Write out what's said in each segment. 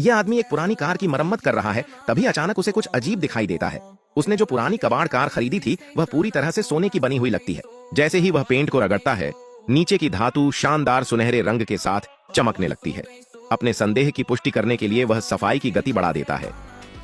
यह आदमी एक पुरानी कार की मरम्मत कर रहा है, तभी अचानक उसे कुछ अजीब दिखाई देता है। उसने जो पुरानी कबाड़ कार खरीदी थी वह पूरी तरह से सोने की बनी हुई लगती है। जैसे ही वह पेंट को रगड़ता है, नीचे की धातु शानदार सुनहरे रंग के साथ चमकने लगती है। अपने संदेह की पुष्टि करने के लिए वह सफाई की गति बढ़ा देता है।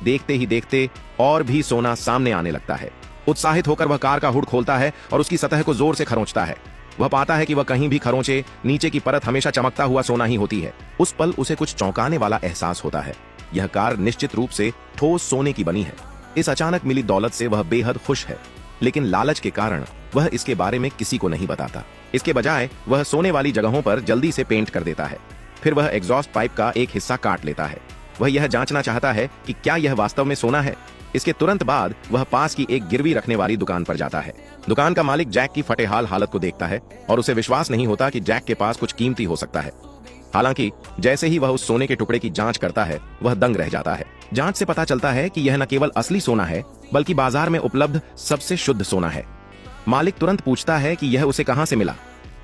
देखते ही देखते और भी सोना सामने आने लगता है। उत्साहित होकर वह कार का हुड खोलता है और उसकी सतह को जोर से खरोंचता है। वह पाता है कि वह कहीं भी खरोंचे, नीचे की परत हमेशा चमकता हुआ सोना ही होती है। उस पल उसे कुछ चौंकाने वाला एहसास होता है। यह कार निश्चित रूप से ठोस सोने की बनी है। इस अचानक मिली दौलत से वह बेहद खुश है, लेकिन लालच के कारण वह इसके बारे में किसी को नहीं बताता। इसके बजाय वह सोने वाली जगहों पर जल्दी से पेंट कर देता है। फिर वह एग्जॉस्ट पाइप का एक हिस्सा काट लेता है। वह यह जांचना चाहता है कि क्या यह वास्तव में सोना है। इसके तुरंत बाद वह पास की एक गिरवी रखने वाली दुकान पर जाता है। दुकान का मालिक जैक की फटेहाल हालत को देखता है और उसे विश्वास नहीं होता कि जैक के पास कुछ कीमती हो सकता है। हालांकि जैसे ही वह उस सोने के टुकड़े की जांच करता है, वह दंग रह जाता है। जांच से पता चलता है कि यह न केवल असली सोना है, बल्कि बाजार में उपलब्ध सबसे शुद्ध सोना है। मालिक तुरंत पूछता है कि यह उसे कहां से मिला।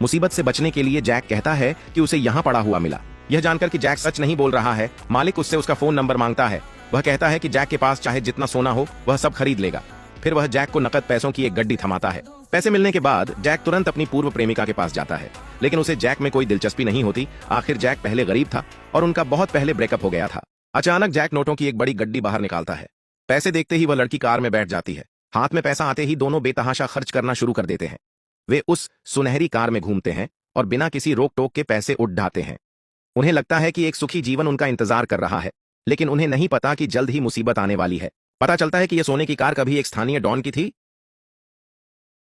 मुसीबत से बचने के लिए जैक कहता है कि उसे यहां पड़ा हुआ मिला। यह जानकर कि जैक सच नहीं बोल रहा है, मालिक उससे उसका फोन नंबर मांगता है। वह कहता है कि जैक के पास चाहे जितना सोना हो वह सब खरीद लेगा। फिर वह जैक को नकद पैसों की एक गड्डी थमाता है। पैसे मिलने के बाद जैक तुरंत अपनी पूर्व प्रेमिका के पास जाता है, लेकिन उसे जैक में कोई दिलचस्पी नहीं होती। आखिर जैक पहले गरीब था और उनका बहुत पहले ब्रेकअप हो गया था। अचानक जैक नोटों की एक बड़ी गड्डी बाहर निकालता है। पैसे देखते ही वह लड़की कार में बैठ जाती है। हाथ में पैसा आते ही दोनों बेतहाशा खर्च करना शुरू कर देते हैं। वे उस सुनहरी कार में घूमते हैं और बिना किसी रोक टोक के पैसे उड़ाते हैं। उन्हें लगता है कि एक सुखी जीवन उनका इंतजार कर रहा है, लेकिन उन्हें नहीं पता कि जल्द ही मुसीबत आने वाली है। पता चलता है कि यह सोने की कार कभी एक स्थानीय डॉन की थी,